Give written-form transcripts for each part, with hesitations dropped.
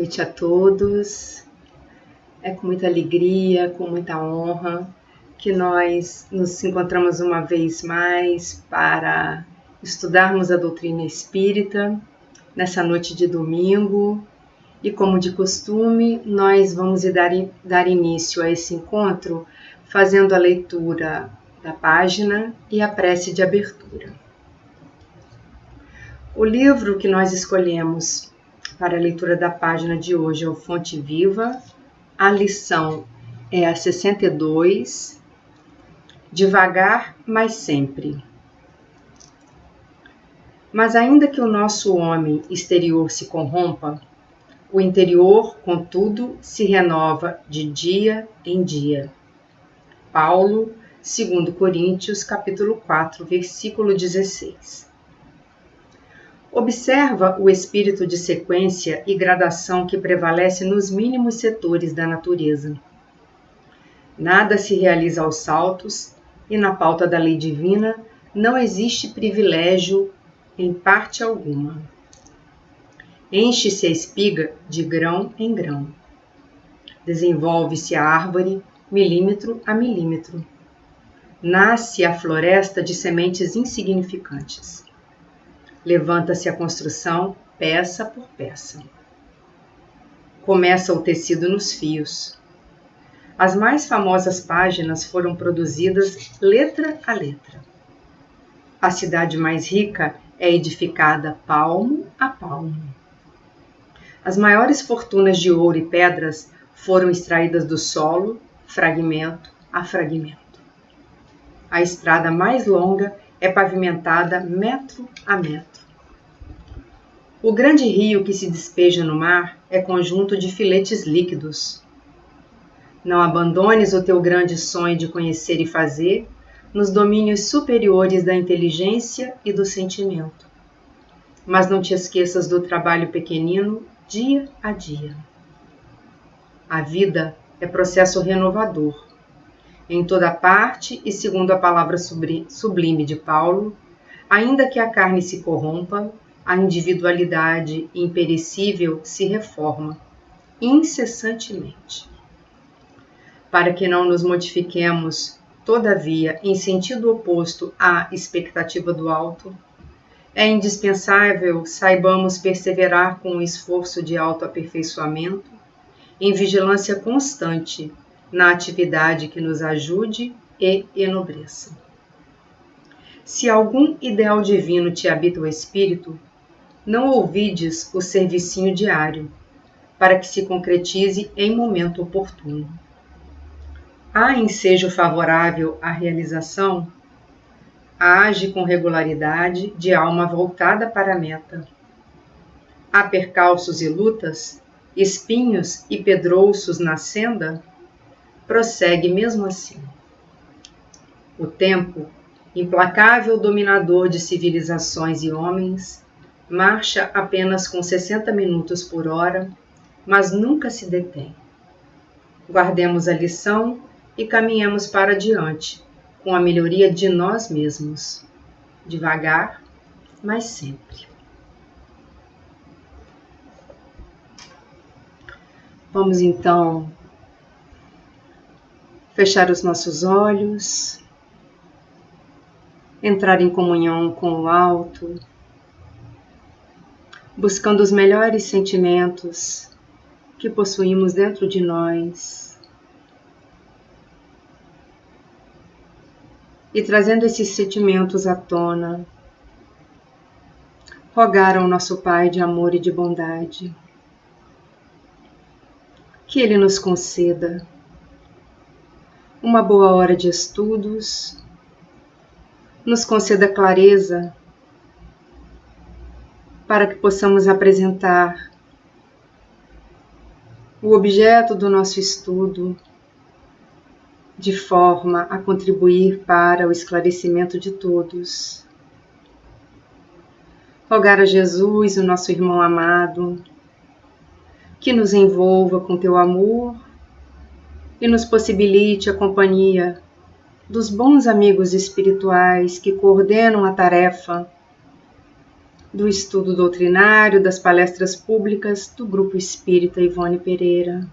noite a todos. É com muita alegria, com muita honra que nós nos encontramos uma vez mais para estudarmos a doutrina espírita nessa noite de domingo. E como de costume, nós vamos dar início a esse encontro fazendo a leitura da página e a prece de abertura. O livro que nós escolhemos para a leitura da página de hoje é o Fonte Viva. A lição é a 62, Devagar, mas sempre. Mas ainda que o nosso homem exterior se corrompa, o interior, contudo, se renova de dia em dia. Paulo, 2 Coríntios, capítulo 4, versículo 16. Observa o espírito de sequência e gradação que prevalece nos mínimos setores da natureza. Nada se realiza aos saltos e na pauta da lei divina não existe privilégio em parte alguma. Enche-se a espiga de grão em grão. Desenvolve-se a árvore milímetro a milímetro. Nasce a floresta de sementes insignificantes. Levanta-se a construção peça por peça. Começa o tecido nos fios. As mais famosas páginas foram produzidas letra a letra. A cidade mais rica é edificada palmo a palmo. As maiores fortunas de ouro e pedras foram extraídas do solo, fragmento a fragmento. A estrada mais longa é pavimentada metro a metro. O grande rio que se despeja no mar é conjunto de filetes líquidos. Não abandones o teu grande sonho de conhecer e fazer nos domínios superiores da inteligência e do sentimento. Mas não te esqueças do trabalho pequenino dia a dia. A vida é processo renovador. Em toda parte e segundo a palavra sublime de Paulo, ainda que a carne se corrompa, a individualidade imperecível se reforma incessantemente. Para que não nos modifiquemos, todavia, em sentido oposto à expectativa do alto, é indispensável saibamos perseverar com o esforço de autoaperfeiçoamento, em vigilância constante, na atividade que nos ajude e enobreça. Se algum ideal divino te habita o espírito, não ouvides o servicinho diário, para que se concretize em momento oportuno. Há ensejo favorável à realização? Age com regularidade de alma voltada para a meta. Há percalços e lutas, espinhos e pedrouços na senda? Prossegue mesmo assim. O tempo, implacável dominador de civilizações e homens, marcha apenas com 60 minutos por hora, mas nunca se detém. Guardemos a lição e caminhemos para diante, com a melhoria de nós mesmos. Devagar, mas sempre. Vamos então fechar os nossos olhos, entrar em comunhão com o alto, buscando os melhores sentimentos que possuímos dentro de nós e trazendo esses sentimentos à tona, rogar ao nosso Pai de amor e de bondade que Ele nos conceda uma boa hora de estudos, nos conceda clareza para que possamos apresentar o objeto do nosso estudo de forma a contribuir para o esclarecimento de todos. Rogar a Jesus, o nosso irmão amado, que nos envolva com teu amor e nos possibilite a companhia dos bons amigos espirituais que coordenam a tarefa do estudo doutrinário, das palestras públicas do Grupo Espírita Ivone Pereira.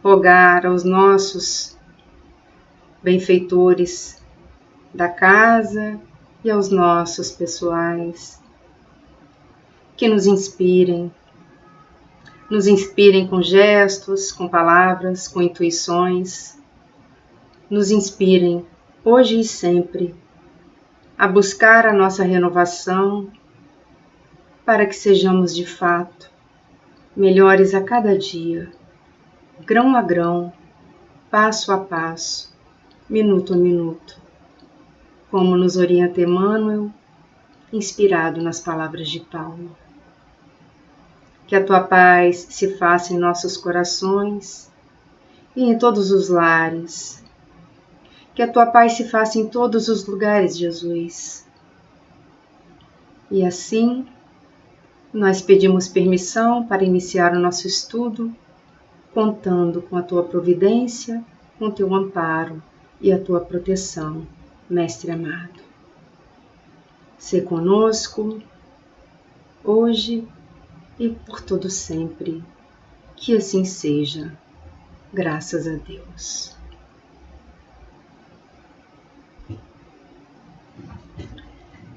Rogar aos nossos benfeitores da casa e aos nossos pessoais que nos inspirem com gestos, com palavras, com intuições, nos inspirem hoje e sempre a buscar a nossa renovação para que sejamos de fato melhores a cada dia, grão a grão, passo a passo, minuto a minuto, como nos orienta Emmanuel, inspirado nas palavras de Paulo. Que a tua paz se faça em nossos corações e em todos os lares. Que a tua paz se faça em todos os lugares, Jesus. E assim, nós pedimos permissão para iniciar o nosso estudo, contando com a tua providência, com o teu amparo e a tua proteção, Mestre amado. Sê conosco, hoje e por todo sempre. Que assim seja, graças a Deus.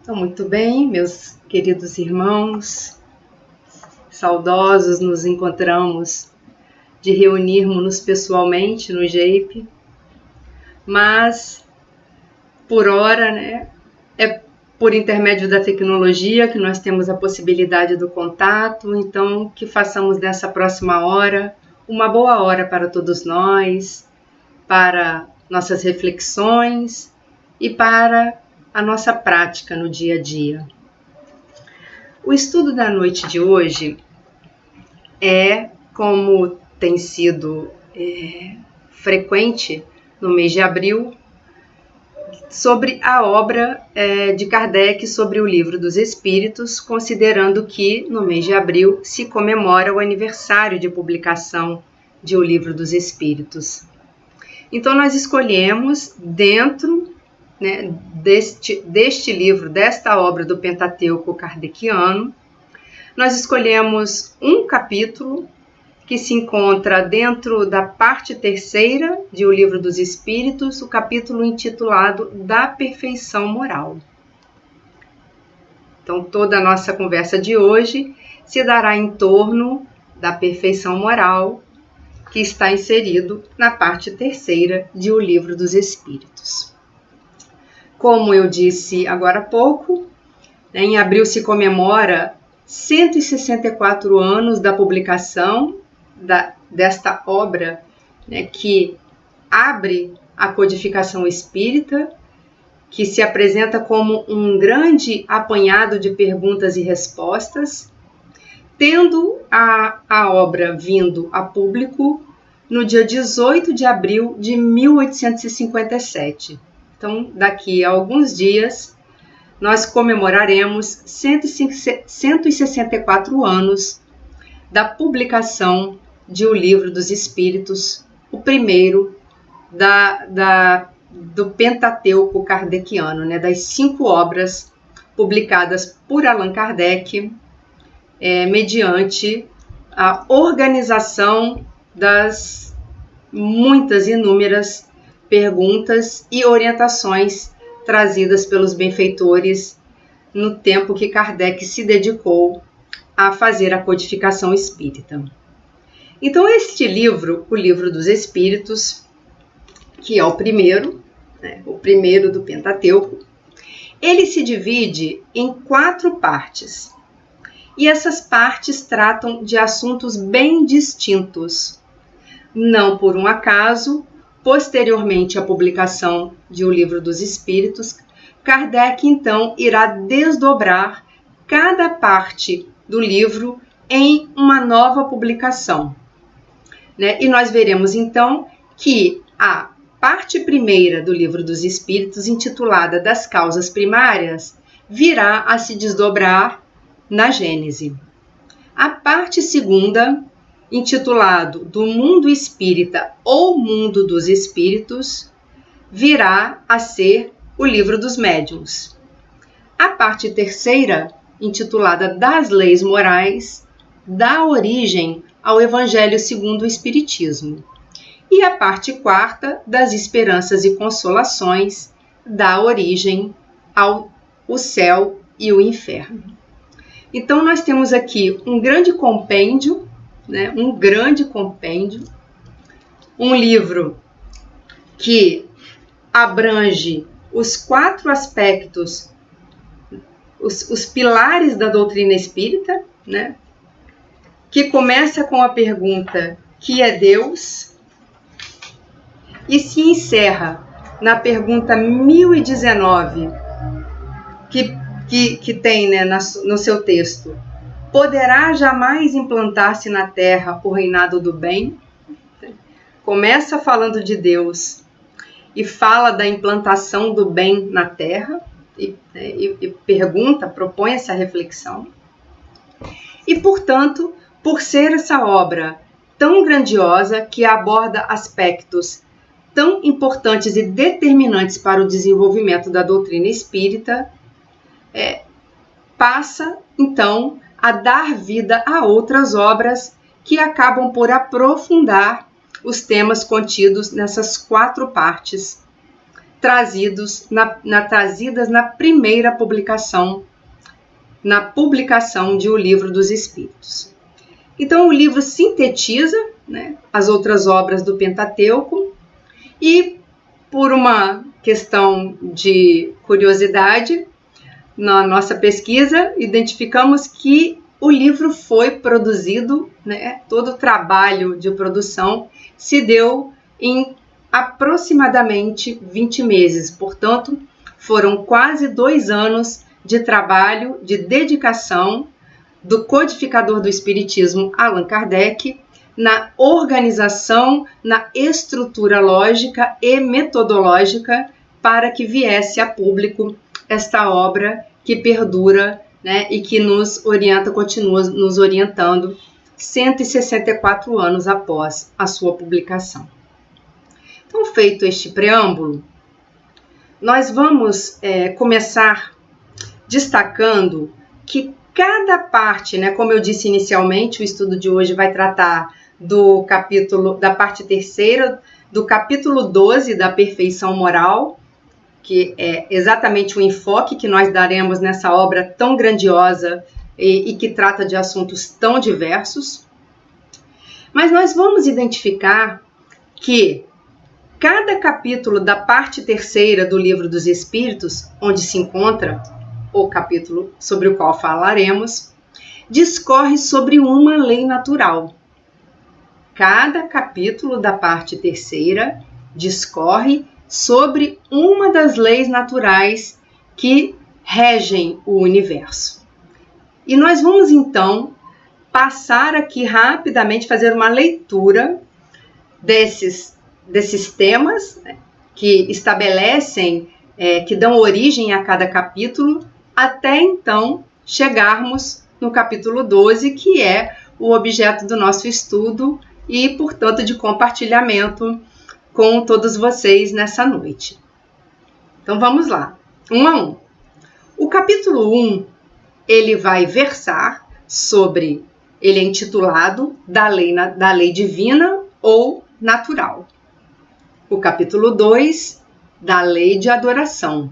Então, muito bem, meus queridos irmãos, saudosos, nos encontramos de reunirmos-nos pessoalmente no GEIP, mas por hora, é por intermédio da tecnologia que nós temos a possibilidade do contato, então que façamos dessa próxima hora uma boa hora para todos nós, para nossas reflexões e para a nossa prática no dia a dia. O estudo da noite de hoje é, como tem sido frequente no mês de abril, sobre a obra de Kardec sobre o Livro dos Espíritos, considerando que no mês de abril se comemora o aniversário de publicação de O Livro dos Espíritos. Então nós escolhemos dentro deste livro, desta obra do Pentateuco kardeciano, nós escolhemos um capítulo que se encontra dentro da parte terceira de O Livro dos Espíritos, o capítulo intitulado Da Perfeição Moral. Então, toda a nossa conversa de hoje se dará em torno da perfeição moral, que está inserido na parte terceira de O Livro dos Espíritos. Como eu disse agora há pouco, em abril se comemora 164 anos da publicação desta obra, que abre a codificação espírita, que se apresenta como um grande apanhado de perguntas e respostas, tendo a obra vindo a público no dia 18 de abril de 1857. Então, daqui a alguns dias, nós comemoraremos 164 anos da publicação de O Livro dos Espíritos, o primeiro do Pentateuco kardeciano, das 5 obras publicadas por Allan Kardec, mediante a organização das muitas inúmeras perguntas e orientações trazidas pelos benfeitores no tempo que Kardec se dedicou a fazer a codificação espírita. Então, este livro, O Livro dos Espíritos, que é o primeiro do Pentateuco, ele se divide em 4 partes. E essas partes tratam de assuntos bem distintos. Não por um acaso, posteriormente à publicação de O Livro dos Espíritos, Kardec, então, irá desdobrar cada parte do livro em uma nova publicação. E nós veremos, então, que a parte primeira do Livro dos Espíritos, intitulada Das Causas Primárias, virá a se desdobrar na Gênese. A parte segunda, intitulado Do Mundo Espírita ou Mundo dos Espíritos, virá a ser o Livro dos Médiuns. A parte terceira, intitulada Das Leis Morais, dá origem ao Evangelho segundo o Espiritismo. E a parte quarta, das Esperanças e Consolações, dá origem ao céu e o inferno. Então, nós temos aqui um grande compêndio, um livro que abrange os 4 aspectos, os pilares da doutrina espírita, né? Que começa com a pergunta: que é Deus? E se encerra na pergunta 1019, que tem, né, no seu texto: poderá jamais implantar-se na Terra o reinado do bem? Começa falando de Deus e fala da implantação do bem na Terra e propõe essa reflexão. E, portanto, por ser essa obra tão grandiosa que aborda aspectos tão importantes e determinantes para o desenvolvimento da doutrina espírita, passa, então, a dar vida a outras obras que acabam por aprofundar os temas contidos nessas 4 partes, trazidas na primeira publicação, na publicação de O Livro dos Espíritos. Então, o livro sintetiza, né, as outras obras do Pentateuco e, por uma questão de curiosidade, na nossa pesquisa, identificamos que o livro foi produzido, né, todo o trabalho de produção se deu em aproximadamente 20 meses. Portanto, foram quase 2 anos de trabalho, de dedicação do codificador do Espiritismo, Allan Kardec, na organização, na estrutura lógica e metodológica para que viesse a público esta obra que perdura, né, e que nos orienta, continua nos orientando 164 anos após a sua publicação. Então, feito este preâmbulo, nós vamos começar destacando que cada parte, né, como eu disse inicialmente, o estudo de hoje vai tratar da parte terceira, do capítulo 12 da perfeição moral, que é exatamente o enfoque que nós daremos nessa obra tão grandiosa e que trata de assuntos tão diversos. Mas nós vamos identificar que cada capítulo da parte terceira do Livro dos Espíritos, onde se encontra o capítulo sobre o qual falaremos, discorre sobre uma lei natural. Cada capítulo da parte terceira discorre sobre uma das leis naturais que regem o universo. E nós vamos, então, passar aqui rapidamente, fazer uma leitura desses temas, né, que estabelecem, que dão origem a cada capítulo, até então chegarmos no capítulo 12, que é o objeto do nosso estudo e, portanto, de compartilhamento com todos vocês nessa noite. Então vamos lá, 1 a 1. O capítulo 1, ele vai versar sobre, ele é intitulado da lei divina ou natural. O capítulo 2, da lei de adoração.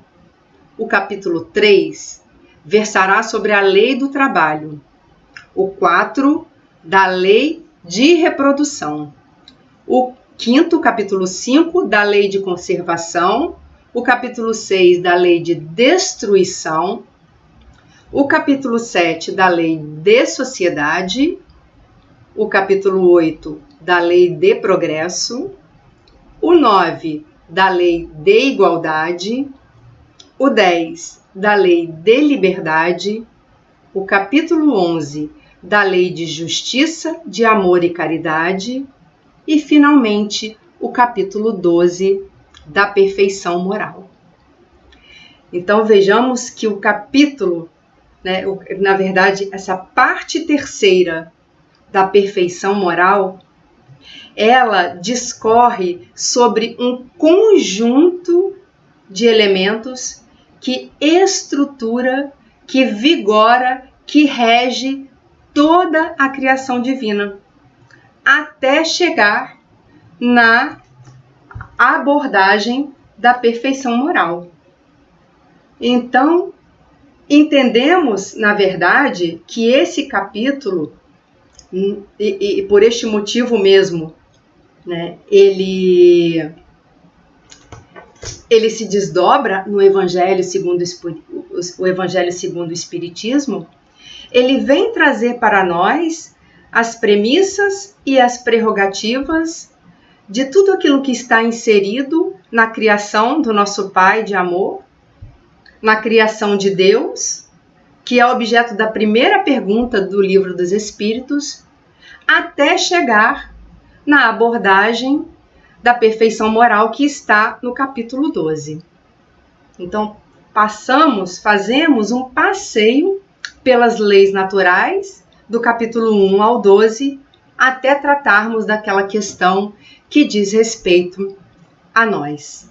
O capítulo 3 versará sobre a lei do trabalho. O 4, da lei de reprodução. O 5º, capítulo 5, da lei de conservação. O capítulo 6, da lei de destruição. O capítulo 7, da lei de sociedade. O capítulo 8, da lei de progresso. O 9, da lei de igualdade. O 10, da lei de liberdade. O capítulo 11, da lei de justiça, de amor e caridade. E, finalmente, o capítulo 12, da perfeição moral. Então, vejamos que o capítulo, né, na verdade, essa parte terceira da perfeição moral, ela discorre sobre um conjunto de elementos que estrutura, que vigora, que rege toda a criação divina, até chegar na abordagem da perfeição moral. Então, entendemos, na verdade, que esse capítulo, e por este motivo mesmo, né, ele se desdobra no Evangelho segundo o Espiritismo. Ele vem trazer para nós as premissas e as prerrogativas de tudo aquilo que está inserido na criação do nosso Pai de amor, na criação de Deus, que é objeto da primeira pergunta do Livro dos Espíritos, até chegar na abordagem da perfeição moral que está no capítulo 12. Então, fazemos um passeio pelas leis naturais, do capítulo 1 ao 12, até tratarmos daquela questão que diz respeito a nós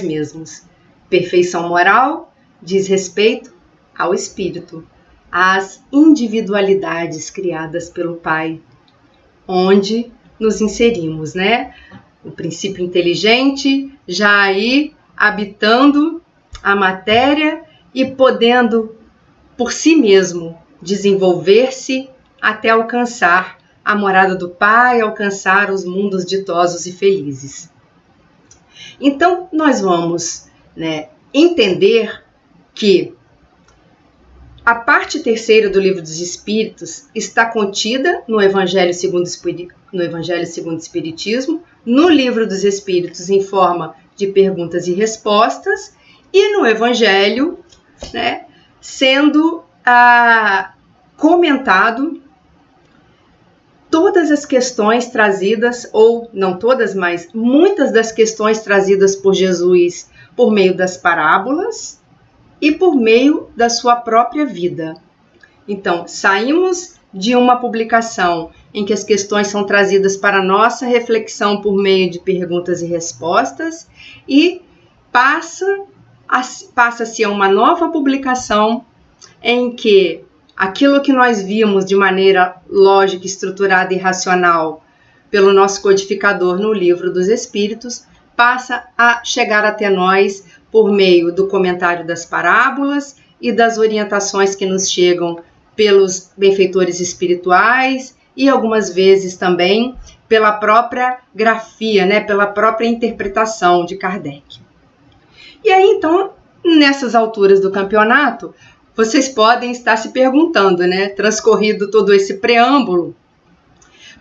mesmos. Perfeição moral diz respeito ao espírito, às individualidades criadas pelo Pai, onde nos inserimos, né? O princípio inteligente já aí habitando a matéria e podendo por si mesmo desenvolver-se até alcançar a morada do Pai, alcançar os mundos ditosos e felizes. Então, nós vamos, né, entender que a parte terceira do Livro dos Espíritos está contida no Evangelho segundo o Espiritismo, no Livro dos Espíritos em forma de perguntas e respostas, e no Evangelho, né, sendo comentado todas as questões trazidas, ou não todas, mas muitas das questões trazidas por Jesus por meio das parábolas e por meio da sua própria vida. Então, saímos de uma publicação em que as questões são trazidas para nossa reflexão por meio de perguntas e respostas e passa-se a uma nova publicação em que aquilo que nós vimos de maneira lógica, estruturada e racional pelo nosso codificador no Livro dos Espíritos passa a chegar até nós por meio do comentário das parábolas e das orientações que nos chegam pelos benfeitores espirituais e algumas vezes também pela própria grafia, né, pela própria interpretação de Kardec. E aí, então, nessas alturas do campeonato, vocês podem estar se perguntando, né, transcorrido todo esse preâmbulo,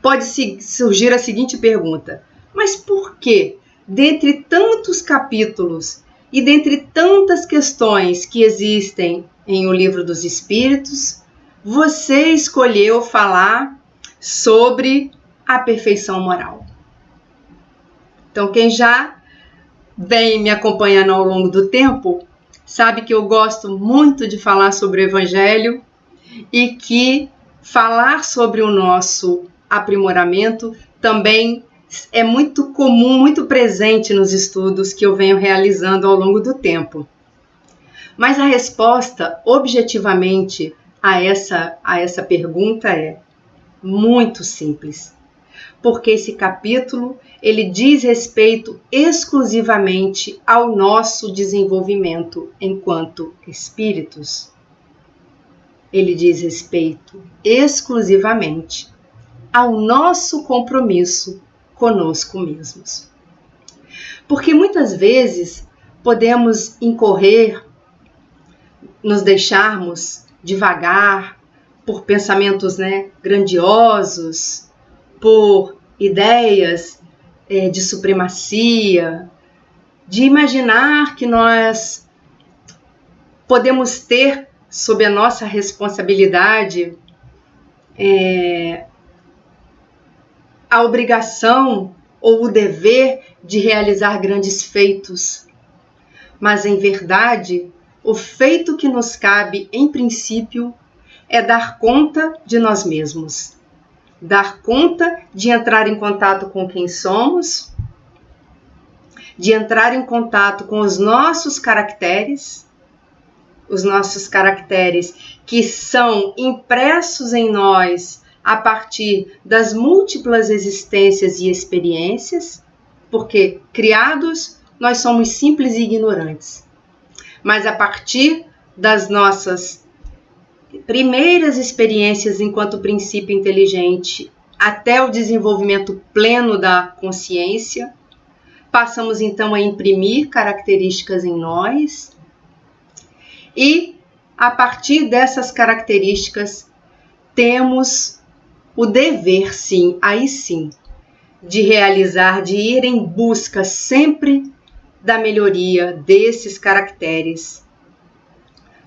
pode surgir a seguinte pergunta: mas por que, dentre tantos capítulos e dentre tantas questões que existem em O Livro dos Espíritos, você escolheu falar sobre a perfeição moral? Então, quem já vem me acompanhando ao longo do tempo sabe que eu gosto muito de falar sobre o Evangelho e que falar sobre o nosso aprimoramento também é muito comum, muito presente nos estudos que eu venho realizando ao longo do tempo. Mas a resposta, objetivamente, a essa pergunta é muito simples. Porque esse capítulo, ele diz respeito exclusivamente ao nosso desenvolvimento enquanto espíritos. Ele diz respeito exclusivamente ao nosso compromisso conosco mesmos. Porque muitas vezes podemos incorrer, nos deixarmos divagar por pensamentos, né, grandiosos, por ideias de supremacia, de imaginar que nós podemos ter sob a nossa responsabilidade a obrigação ou o dever de realizar grandes feitos. Mas, em verdade, o feito que nos cabe, em princípio, é dar conta de nós mesmos. Dar conta de entrar em contato com quem somos, de entrar em contato com os nossos caracteres, os nossos caracteres, que são impressos em nós a partir das múltiplas existências e experiências, porque criados nós somos simples e ignorantes, mas a partir das nossas primeiras experiências enquanto princípio inteligente até o desenvolvimento pleno da consciência, passamos então a imprimir características em nós e a partir dessas características temos o dever, sim, aí sim, de realizar, de ir em busca sempre da melhoria desses caracteres.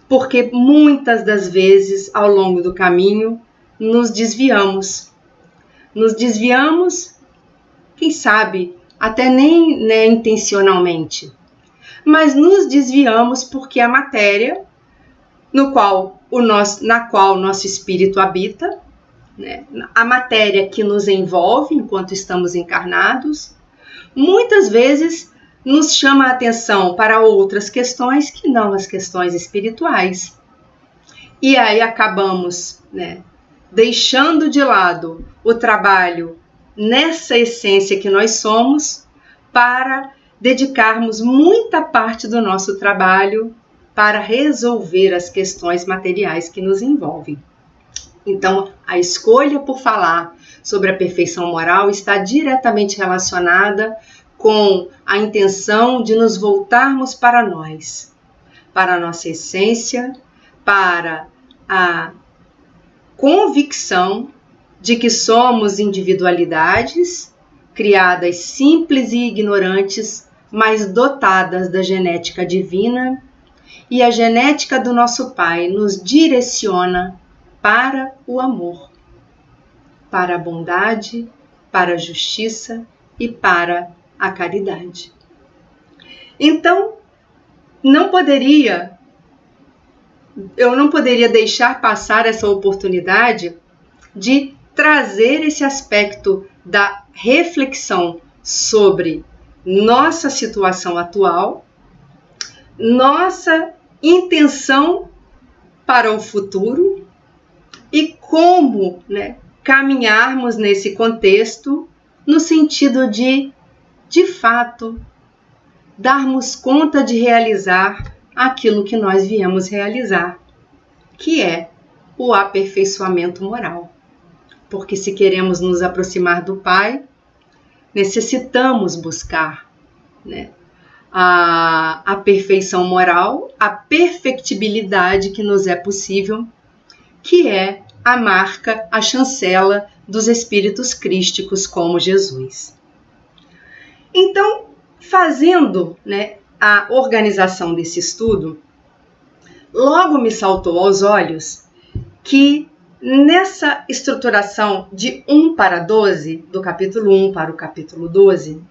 Porque muitas das vezes, ao longo do caminho, nos desviamos. Nos desviamos, quem sabe, até nem intencionalmente. Mas nos desviamos porque a matéria na qual o nosso espírito habita, né, a matéria que nos envolve enquanto estamos encarnados, muitas vezes nos chama a atenção para outras questões que não as questões espirituais. E aí acabamos, né, deixando de lado o trabalho nessa essência que nós somos para dedicarmos muita parte do nosso trabalho para resolver as questões materiais que nos envolvem. Então, a escolha por falar sobre a perfeição moral está diretamente relacionada com a intenção de nos voltarmos para nós, para a nossa essência, para a convicção de que somos individualidades criadas simples e ignorantes, mas dotadas da genética divina, e a genética do nosso Pai nos direciona para o amor, para a bondade, para a justiça e para a caridade. Então, eu não poderia deixar passar essa oportunidade de trazer esse aspecto da reflexão sobre nossa situação atual, nossa intenção para o futuro e como, né, caminharmos nesse contexto no sentido de fato, darmos conta de realizar aquilo que nós viemos realizar, que é o aperfeiçoamento moral. Porque se queremos nos aproximar do Pai, necessitamos buscar, né, a perfeição moral, a perfectibilidade que nos é possível, que é a marca, a chancela dos espíritos crísticos como Jesus. Então, fazendo, né, a organização desse estudo, logo me saltou aos olhos que nessa estruturação de 1 para 12, do capítulo 1 para o capítulo 12,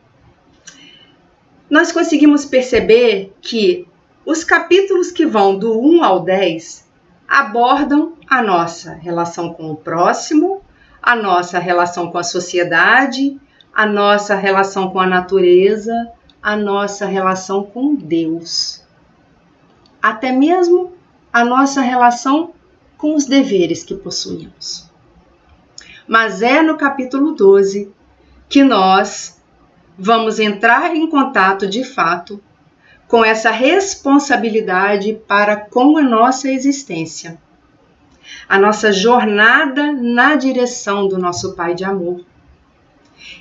nós conseguimos perceber que os capítulos que vão do 1 ao 10 abordam a nossa relação com o próximo, a nossa relação com a sociedade, a nossa relação com a natureza, a nossa relação com Deus. Até mesmo a nossa relação com os deveres que possuímos. Mas é no capítulo 12 que nós vamos entrar em contato de fato com essa responsabilidade para com a nossa existência. A nossa jornada na direção do nosso Pai de amor.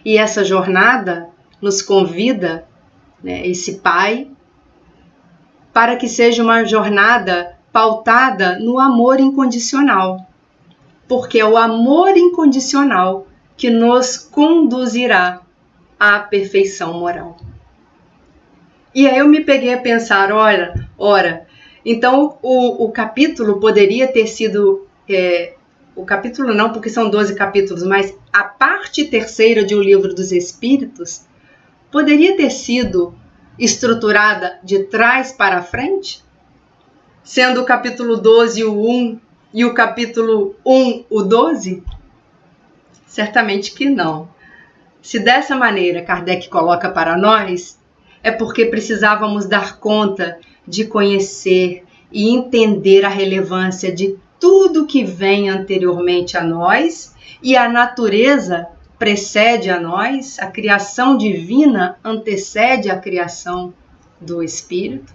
E essa jornada nos convida, né, esse Pai, para que seja uma jornada pautada no amor incondicional. Porque é o amor incondicional que nos conduzirá à perfeição moral. E aí eu me peguei a pensar, ora, então o capítulo poderia ter sido, o capítulo não, porque são 12 capítulos, mas a parte terceira de O Livro dos Espíritos poderia ter sido estruturada de trás para frente, sendo o capítulo 12 o 1 e o capítulo 1 o 12? Certamente que não. Se dessa maneira Kardec coloca para nós, é porque precisávamos dar conta de conhecer e entender a relevância de tudo que vem anteriormente a nós, e a natureza precede a nós, a criação divina antecede a criação do Espírito.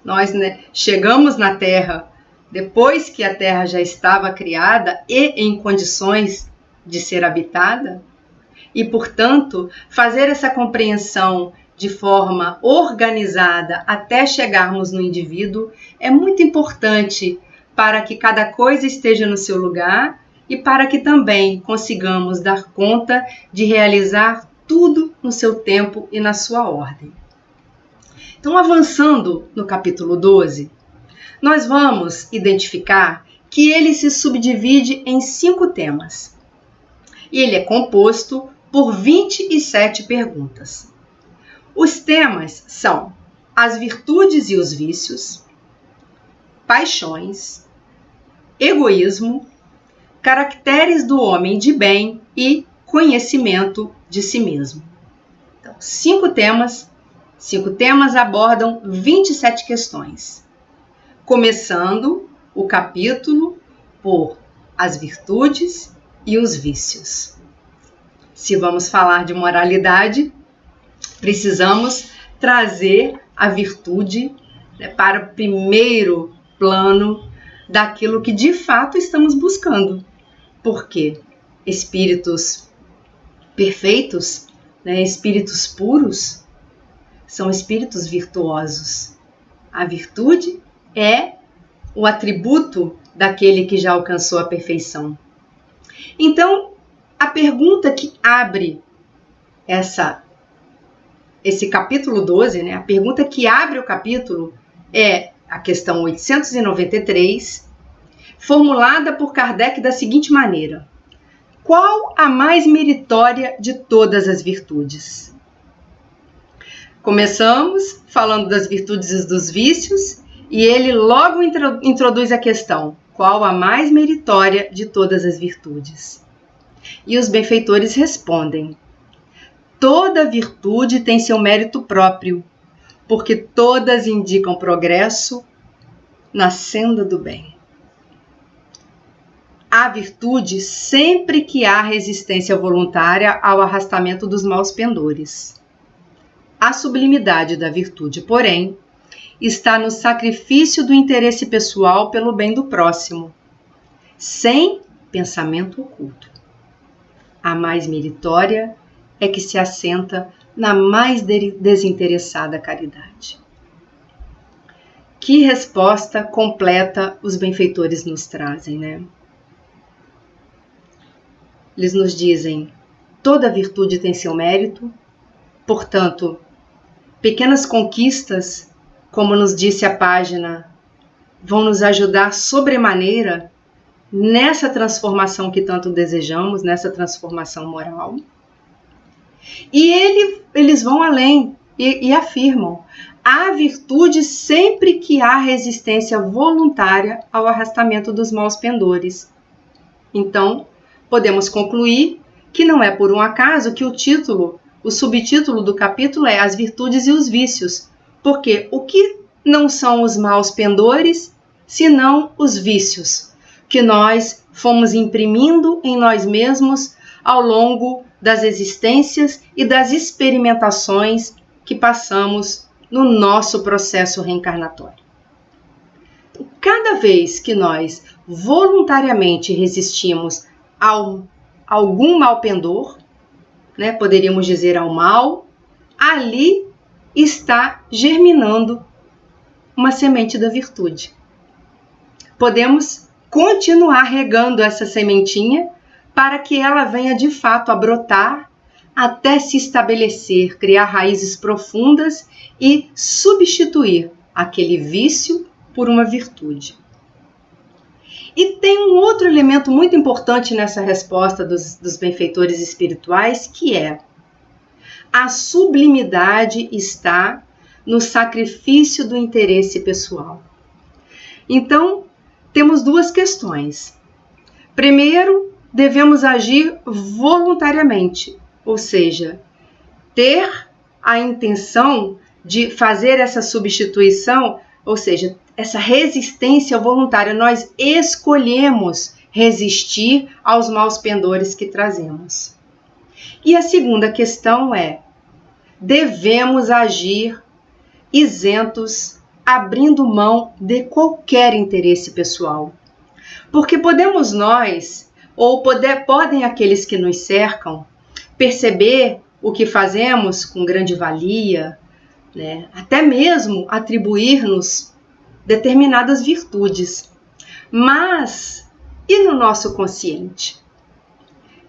Nós chegamos na Terra depois que a Terra já estava criada e em condições de ser habitada, e, portanto, fazer essa compreensão de forma organizada até chegarmos no indivíduo é muito importante para que cada coisa esteja no seu lugar e para que também consigamos dar conta de realizar tudo no seu tempo e na sua ordem. Então, avançando no capítulo 12, nós vamos identificar que ele se subdivide em 5 temas. E ele é composto por 27 perguntas. Os temas são as virtudes e os vícios, paixões, egoísmo, caracteres do homem de bem e conhecimento de si mesmo. Então, 5 temas abordam 27 questões, começando o capítulo por as virtudes e os vícios. Se vamos falar de moralidade, precisamos trazer a virtude para o primeiro plano daquilo que de fato estamos buscando. Porque espíritos perfeitos, espíritos puros, são espíritos virtuosos. A virtude é o atributo daquele que já alcançou a perfeição. Então, a pergunta que abre esse capítulo 12, a pergunta que abre o capítulo é a questão 893, formulada por Kardec da seguinte maneira: qual a mais meritória de todas as virtudes? Começamos falando das virtudes e dos vícios, e ele logo introduz a questão: qual a mais meritória de todas as virtudes? E os benfeitores respondem: toda virtude tem seu mérito próprio, porque todas indicam progresso na senda do bem. Há virtude sempre que há resistência voluntária ao arrastamento dos maus pendores. A sublimidade da virtude, porém, está no sacrifício do interesse pessoal pelo bem do próximo, sem pensamento oculto. A mais meritória é que se assenta na mais desinteressada caridade. Que resposta completa os benfeitores nos trazem, Eles nos dizem: toda virtude tem seu mérito, portanto, pequenas conquistas, como nos disse a página, vão nos ajudar sobremaneira nessa transformação que tanto desejamos, nessa transformação moral. E eles vão além e afirmam: há virtude sempre que há resistência voluntária ao arrastamento dos maus pendores. Então, podemos concluir que não é por um acaso que o subtítulo do capítulo é As Virtudes e os Vícios, porque o que não são os maus pendores, senão os vícios, que nós fomos imprimindo em nós mesmos ao longo das existências e das experimentações que passamos no nosso processo reencarnatório. Cada vez que nós voluntariamente resistimos a algum mal pendor, poderíamos dizer ao mal, ali está germinando uma semente da virtude. Podemos continuar regando essa sementinha para que ela venha de fato a brotar até se estabelecer, criar raízes profundas e substituir aquele vício por uma virtude. E tem um outro elemento muito importante nessa resposta dos benfeitores espirituais, que é: a sublimidade está no sacrifício do interesse pessoal. Então, temos duas questões. Primeiro, devemos agir voluntariamente, ou seja, ter a intenção de fazer essa substituição Ou seja, essa resistência voluntária, nós escolhemos resistir aos maus pendores que trazemos. E a segunda questão é: devemos agir isentos, abrindo mão de qualquer interesse pessoal. Porque podemos nós, ou podem aqueles que nos cercam, perceber o que fazemos com grande valia, né? Até mesmo atribuir-nos determinadas virtudes. Mas, e no nosso consciente?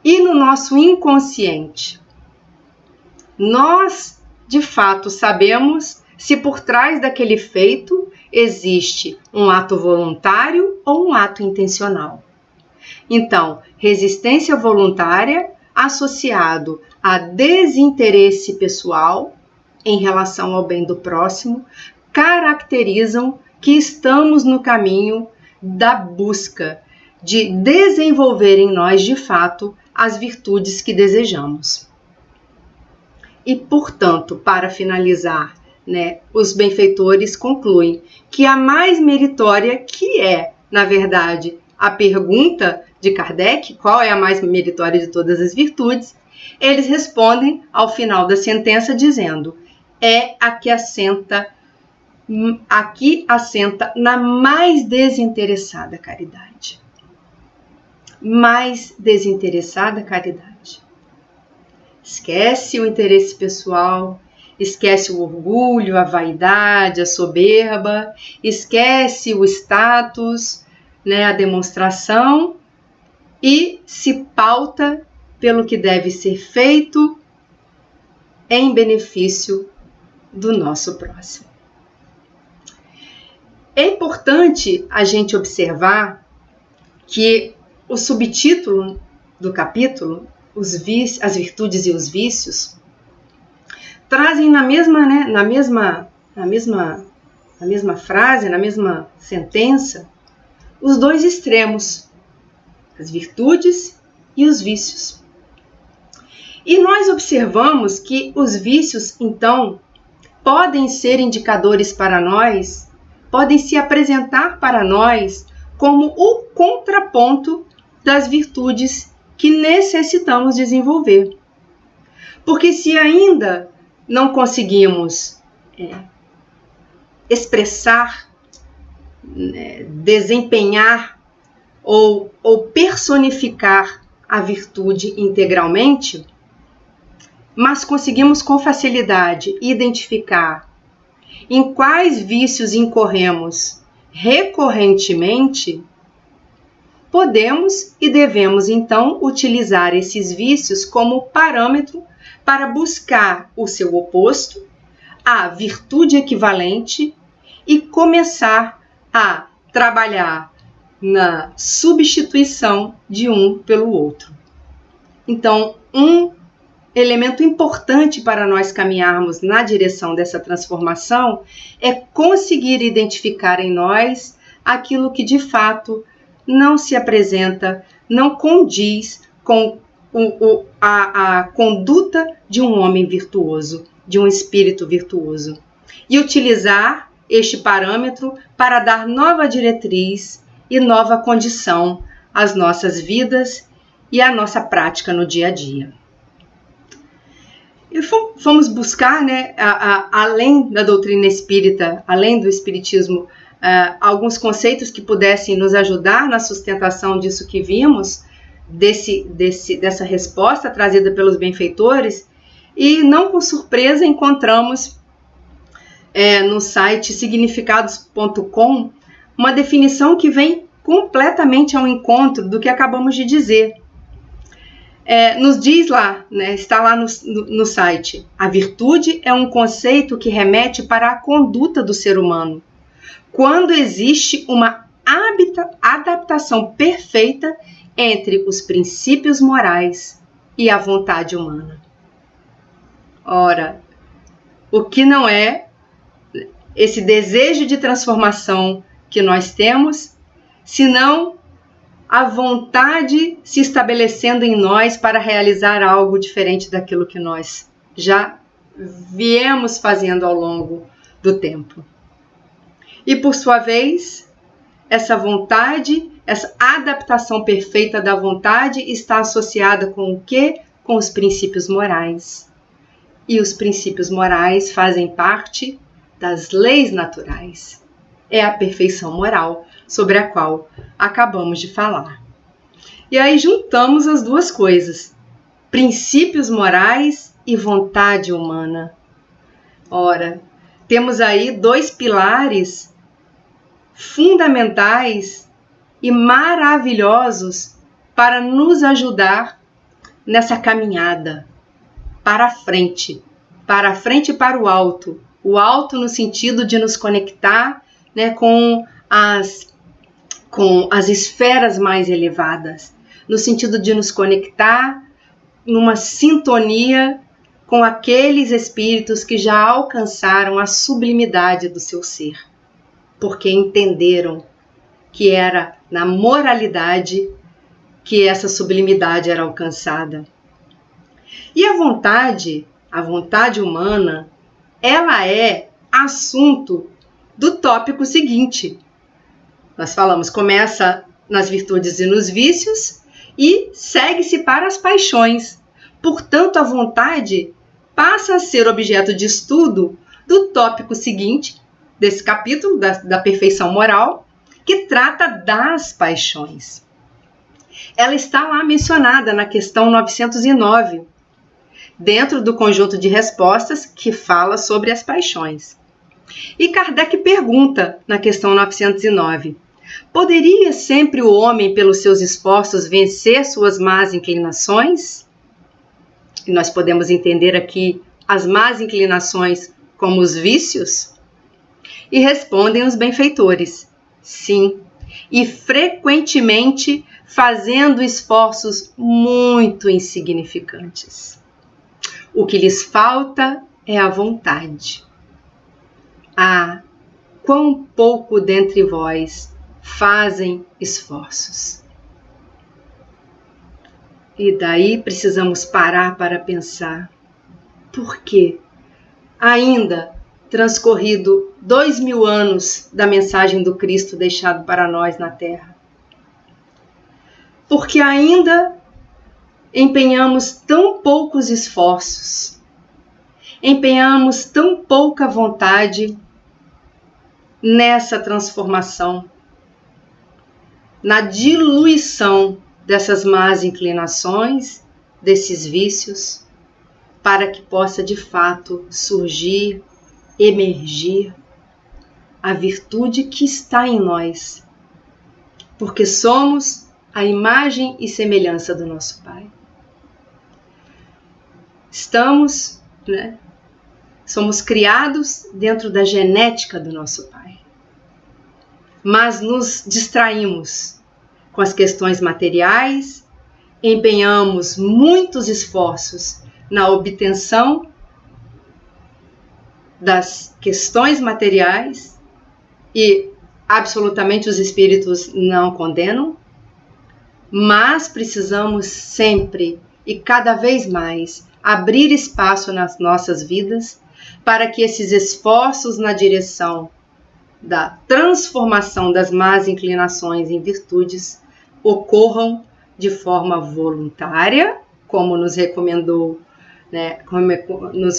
E no nosso inconsciente? Nós, de fato, sabemos se por trás daquele feito existe um ato voluntário ou um ato intencional. Então, resistência voluntária associado a desinteresse pessoal em relação ao bem do próximo caracterizam que estamos no caminho da busca de desenvolver em nós, de fato, as virtudes que desejamos. E, portanto, para finalizar, os benfeitores concluem que a mais meritória, que é, na verdade, a pergunta de Kardec, qual é a mais meritória de todas as virtudes, eles respondem ao final da sentença dizendo: é a que assenta na mais desinteressada caridade. Mais desinteressada caridade. Esquece o interesse pessoal, esquece o orgulho, a vaidade, a soberba, esquece o status, a demonstração, e se pauta pelo que deve ser feito em benefício do nosso próximo. É importante a gente observar que o subtítulo do capítulo, as virtudes e os vícios, trazem na mesma frase, na mesma sentença, os dois extremos, as virtudes e os vícios. E nós observamos que os vícios, então, podem ser indicadores para nós, podem se apresentar para nós como o contraponto das virtudes que necessitamos desenvolver. Porque se ainda não conseguimos expressar, desempenhar ou personificar a virtude integralmente, mas conseguimos com facilidade identificar em quais vícios incorremos recorrentemente, podemos e devemos então utilizar esses vícios como parâmetro para buscar o seu oposto, a virtude equivalente, e começar a trabalhar na substituição de um pelo outro. Então, um elemento importante para nós caminharmos na direção dessa transformação é conseguir identificar em nós aquilo que de fato não se apresenta, não condiz com a conduta de um homem virtuoso, de um espírito virtuoso, e utilizar este parâmetro para dar nova diretriz e nova condição às nossas vidas e à nossa prática no dia a dia. E fomos buscar, além da doutrina espírita, além do espiritismo, alguns conceitos que pudessem nos ajudar na sustentação disso que vimos, dessa resposta trazida pelos benfeitores, e não com surpresa encontramos no site significados.com uma definição que vem completamente ao encontro do que acabamos de dizer. Nos diz lá, está lá no site: a virtude é um conceito que remete para a conduta do ser humano, quando existe uma adaptação perfeita entre os princípios morais e a vontade humana. Ora, o que não é esse desejo de transformação que nós temos, senão a vontade se estabelecendo em nós para realizar algo diferente daquilo que nós já viemos fazendo ao longo do tempo. E por sua vez, essa vontade, essa adaptação perfeita da vontade está associada com o quê? Com os princípios morais. E os princípios morais fazem parte das leis naturais. É a perfeição moral sobre a qual acabamos de falar. E aí juntamos as duas coisas, princípios morais e vontade humana. Ora, temos aí dois pilares fundamentais e maravilhosos para nos ajudar nessa caminhada para frente e para o alto no sentido de nos conectar, né, com as esferas mais elevadas, no sentido de nos conectar numa sintonia com aqueles espíritos que já alcançaram a sublimidade do seu ser, porque entenderam que era na moralidade que essa sublimidade era alcançada. E a vontade humana, ela é assunto do tópico seguinte. Nós falamos, começa nas virtudes e nos vícios e segue-se para as paixões. Portanto, a vontade passa a ser objeto de estudo do tópico seguinte, desse capítulo da perfeição moral, que trata das paixões. Ela está lá mencionada na questão 909, dentro do conjunto de respostas que fala sobre as paixões. E Kardec pergunta na questão 909, poderia sempre o homem, pelos seus esforços, vencer suas más inclinações? E nós podemos entender aqui as más inclinações como os vícios? E respondem os benfeitores, sim, e frequentemente fazendo esforços muito insignificantes. O que lhes falta é a vontade. Ah, quão pouco dentre vós fazem esforços. E daí precisamos parar para pensar. Por quê? Ainda transcorrido 2000 anos da mensagem do Cristo deixado para nós na Terra. Porque ainda empenhamos tão poucos esforços, empenhamos tão pouca vontade nessa transformação, na diluição dessas más inclinações, desses vícios, para que possa de fato surgir, emergir a virtude que está em nós, porque somos a imagem e semelhança do nosso Pai. Somos criados dentro da genética do nosso Pai, mas nos distraímos com as questões materiais, empenhamos muitos esforços na obtenção das questões materiais e absolutamente os espíritos não condenam, mas precisamos sempre e cada vez mais abrir espaço nas nossas vidas para que esses esforços na direção da transformação das más inclinações em virtudes ocorram de forma voluntária, como nos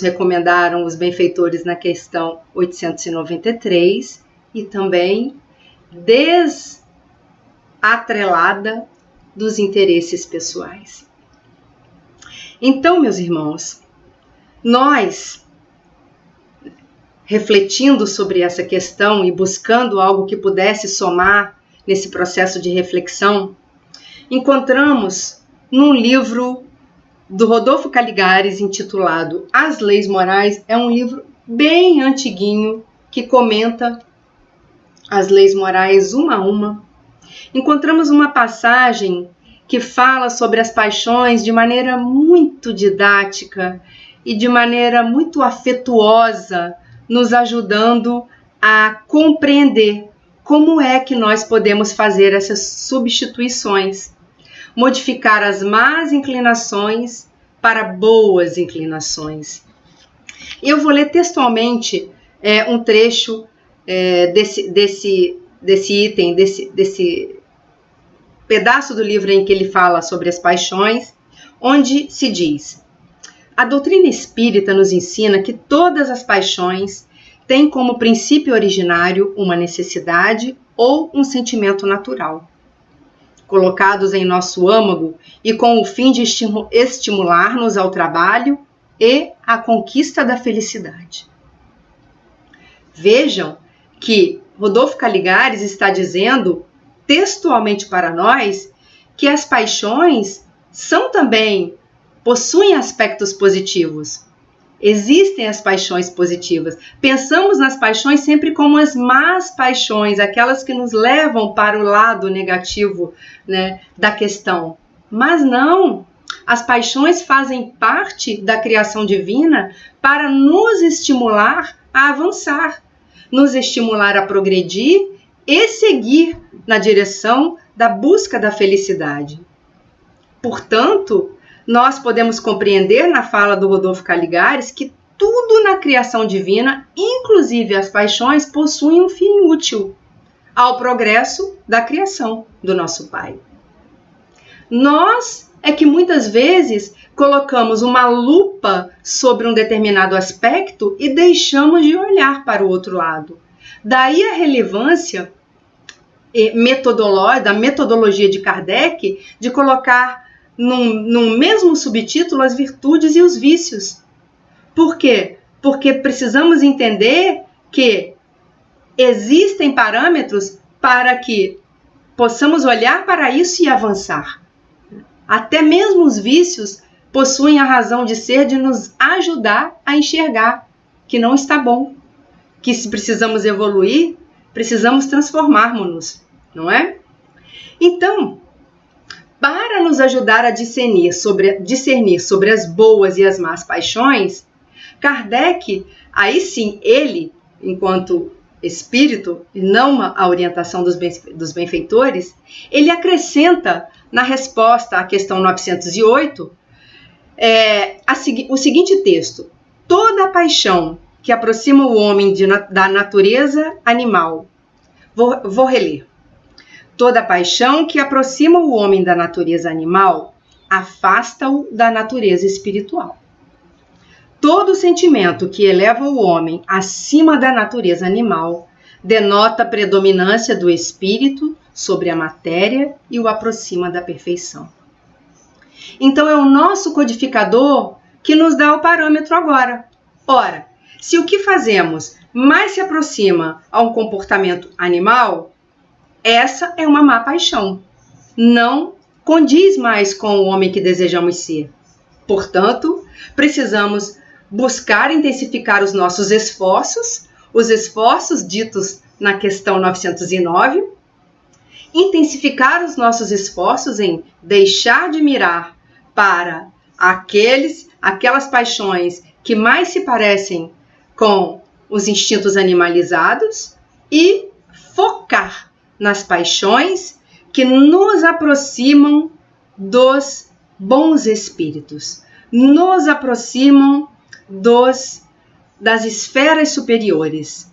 recomendaram os benfeitores na questão 893, e também desatrelada dos interesses pessoais. Então, meus irmãos, nós, refletindo sobre essa questão e buscando algo que pudesse somar nesse processo de reflexão, encontramos num livro do Rodolfo Caligares intitulado As Leis Morais. É um livro bem antiguinho que comenta as leis morais uma a uma. Encontramos uma passagem que fala sobre as paixões de maneira muito didática e de maneira muito afetuosa, nos ajudando a compreender como é que nós podemos fazer essas substituições, modificar as más inclinações para boas inclinações. Eu vou ler textualmente um trecho desse item, desse pedaço do livro em que ele fala sobre as paixões, onde se diz: a doutrina espírita nos ensina que todas as paixões têm como princípio originário uma necessidade ou um sentimento natural, colocados em nosso âmago e com o fim de estimular-nos ao trabalho e à conquista da felicidade. Vejam que Rodolfo Caligares está dizendo textualmente para nós que as paixões possuem aspectos positivos. Existem as paixões positivas. Pensamos nas paixões sempre como as más paixões, aquelas que nos levam para o lado negativo, né, da questão. Mas não, as paixões fazem parte da criação divina para nos estimular a avançar, nos estimular a progredir e seguir na direção da busca da felicidade. Portanto, nós podemos compreender na fala do Rodolfo Caligares que tudo na criação divina, inclusive as paixões, possuem um fim útil ao progresso da criação do nosso Pai. Nós é que muitas vezes colocamos uma lupa sobre um determinado aspecto e deixamos de olhar para o outro lado. Daí a relevância da metodologia de Kardec de colocar num mesmo subtítulo as virtudes e os vícios. Por quê? Porque precisamos entender que existem parâmetros para que possamos olhar para isso e avançar. Até mesmo os vícios possuem a razão de ser de nos ajudar a enxergar que não está bom, que se precisamos evoluir, precisamos transformarmos-nos, não é? Então, para nos ajudar a discernir sobre as boas e as más paixões, Kardec, aí sim, ele, enquanto espírito, e não a orientação dos benfeitores, ele acrescenta na resposta à questão 908 o seguinte texto: toda paixão que aproxima o homem da natureza animal. Vou reler. Toda paixão que aproxima o homem da natureza animal afasta-o da natureza espiritual. Todo sentimento que eleva o homem acima da natureza animal denota a predominância do espírito sobre a matéria e o aproxima da perfeição. Então é o nosso codificador que nos dá o parâmetro agora. Ora, se o que fazemos mais se aproxima a um comportamento animal, essa é uma má paixão. Não condiz mais com o homem que desejamos ser. Portanto, precisamos buscar intensificar os nossos esforços, os esforços ditos na questão 909, intensificar os nossos esforços em deixar de mirar para aquelas paixões que mais se parecem com os instintos animalizados e focar nas paixões que nos aproximam dos bons espíritos, nos aproximam das esferas superiores.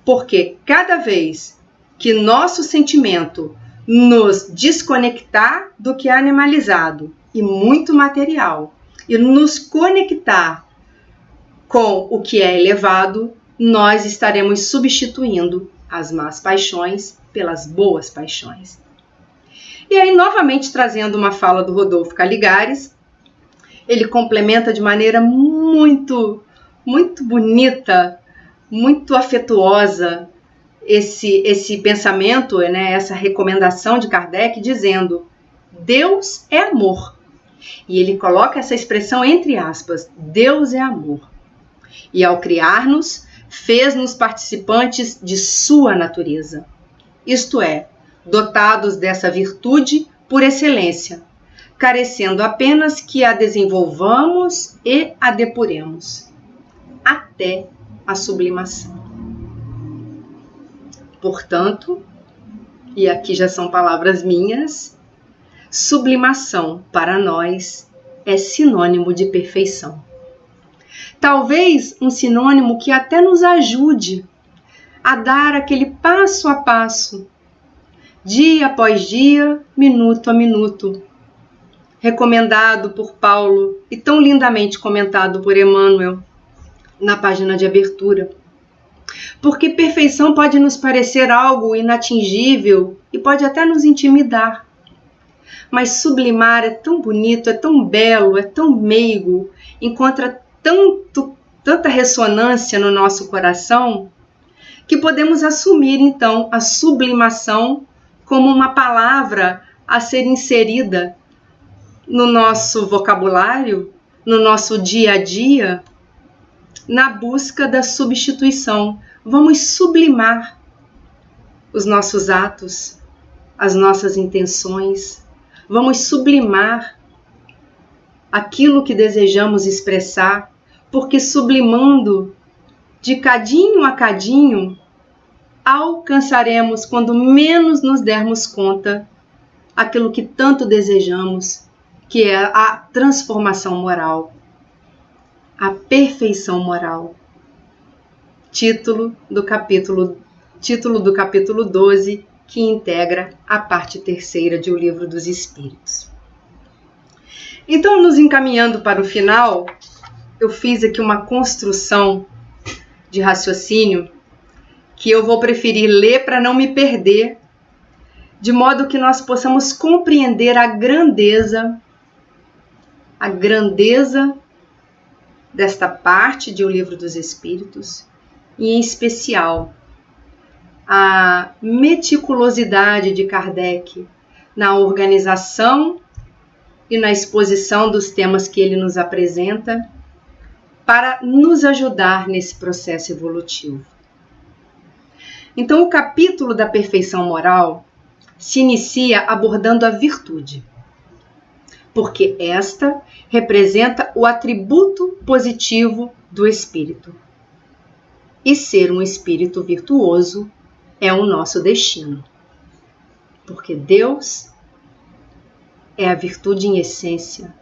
Porque cada vez que nosso sentimento nos desconectar do que é animalizado e muito material e nos conectar com o que é elevado, nós estaremos substituindo as más paixões pelas boas paixões. E aí, novamente, trazendo uma fala do Rodolfo Caligares, ele complementa de maneira muito, muito bonita, muito afetuosa esse pensamento, né, essa recomendação de Kardec, dizendo: Deus é amor. E ele coloca essa expressão entre aspas: Deus é amor. E ao criar-nos, fez-nos participantes de sua natureza. Isto é, dotados dessa virtude por excelência, carecendo apenas que a desenvolvamos e a depuremos, até a sublimação. Portanto, e aqui já são palavras minhas, sublimação para nós é sinônimo de perfeição. Talvez um sinônimo que até nos ajude a dar aquele passo a passo, dia após dia, minuto a minuto, recomendado por Paulo e tão lindamente comentado por Emmanuel na página de abertura. Porque perfeição pode nos parecer algo inatingível e pode até nos intimidar. Mas sublimar é tão bonito, é tão belo, é tão meigo, encontra tanta ressonância no nosso coração, que podemos assumir então a sublimação como uma palavra a ser inserida no nosso vocabulário, no nosso dia a dia, na busca da substituição. Vamos sublimar os nossos atos, as nossas intenções. Vamos sublimar aquilo que desejamos expressar, porque sublimando de cadinho a cadinho, alcançaremos, quando menos nos dermos conta, aquilo que tanto desejamos, que é a transformação moral, a perfeição moral. Título do capítulo 12, que integra a parte 3ª de O Livro dos Espíritos. Então, nos encaminhando para o final, eu fiz aqui uma construção de raciocínio que eu vou preferir ler para não me perder, de modo que nós possamos compreender a grandeza desta parte de O Livro dos Espíritos, e em especial a meticulosidade de Kardec na organização e na exposição dos temas que ele nos apresenta para nos ajudar nesse processo evolutivo. Então, o capítulo da perfeição moral se inicia abordando a virtude, porque esta representa o atributo positivo do espírito. E ser um espírito virtuoso é o nosso destino, porque Deus é a virtude em essência,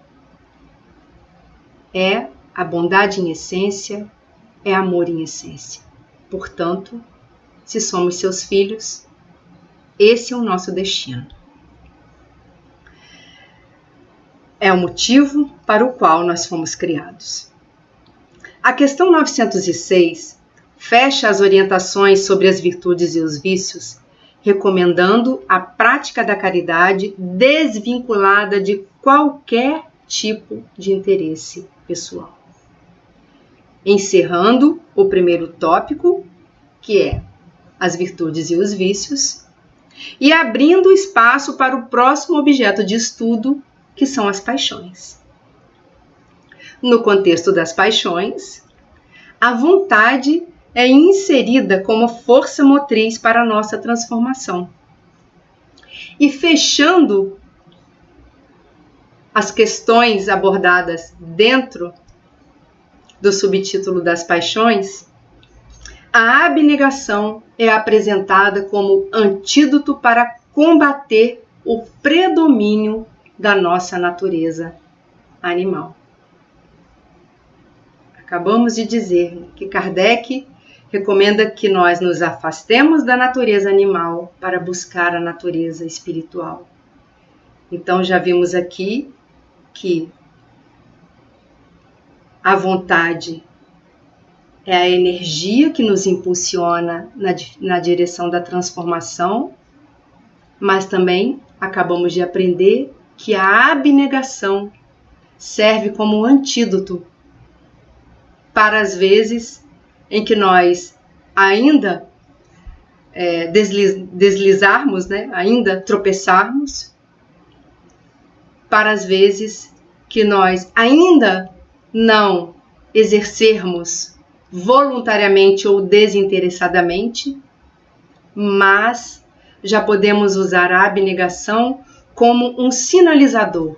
é a bondade em essência, é amor em essência. Portanto, se somos seus filhos, esse é o nosso destino. É o motivo para o qual nós fomos criados. A questão 906 fecha as orientações sobre as virtudes e os vícios, recomendando a prática da caridade desvinculada de qualquer tipo de interesse pessoal. Encerrando o primeiro tópico, que é as virtudes e os vícios, e abrindo espaço para o próximo objeto de estudo, que são as paixões. No contexto das paixões, a vontade é inserida como força motriz para a nossa transformação. E fechando as questões abordadas dentro do subtítulo das paixões, a abnegação é apresentada como antídoto para combater o predomínio da nossa natureza animal. Acabamos de dizer que Kardec recomenda que nós nos afastemos da natureza animal para buscar a natureza espiritual. Então já vimos aqui que a vontade é a energia que nos impulsiona na direção da transformação, mas também acabamos de aprender que a abnegação serve como antídoto para as vezes em que nós ainda deslizarmos, ainda tropeçarmos, para as vezes que nós ainda não exercermos voluntariamente ou desinteressadamente, mas já podemos usar a abnegação como um sinalizador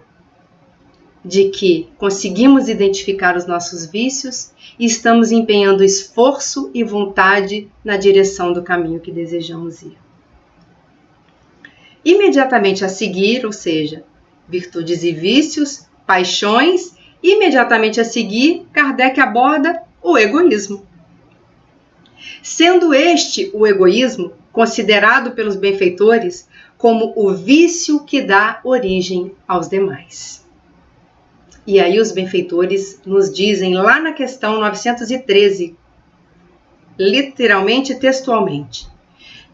de que conseguimos identificar os nossos vícios e estamos empenhando esforço e vontade na direção do caminho que desejamos ir. Imediatamente a seguir, ou seja, virtudes e vícios, paixões, imediatamente a seguir, Kardec aborda o egoísmo. sendo este o egoísmo considerado pelos benfeitores como o vício que dá origem aos demais. E aí os benfeitores nos dizem lá na questão 913, literalmente, textualmente: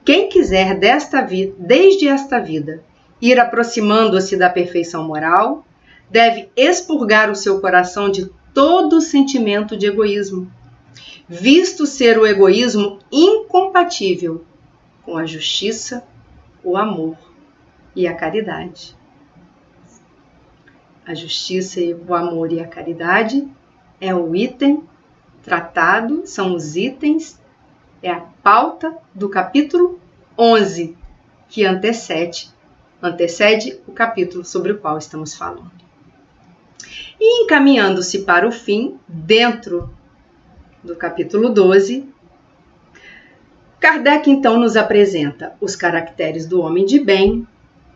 quem quiser desde esta vida ir aproximando-se da perfeição moral, deve expurgar o seu coração de todo sentimento de egoísmo, visto ser o egoísmo incompatível com a justiça, o amor e a caridade. A justiça, o amor e a caridade é o item tratado, são os itens, é a pauta do capítulo 11, que antecede o capítulo sobre o qual estamos falando. E encaminhando-se para o fim, dentro do capítulo 12, Kardec então nos apresenta os caracteres do homem de bem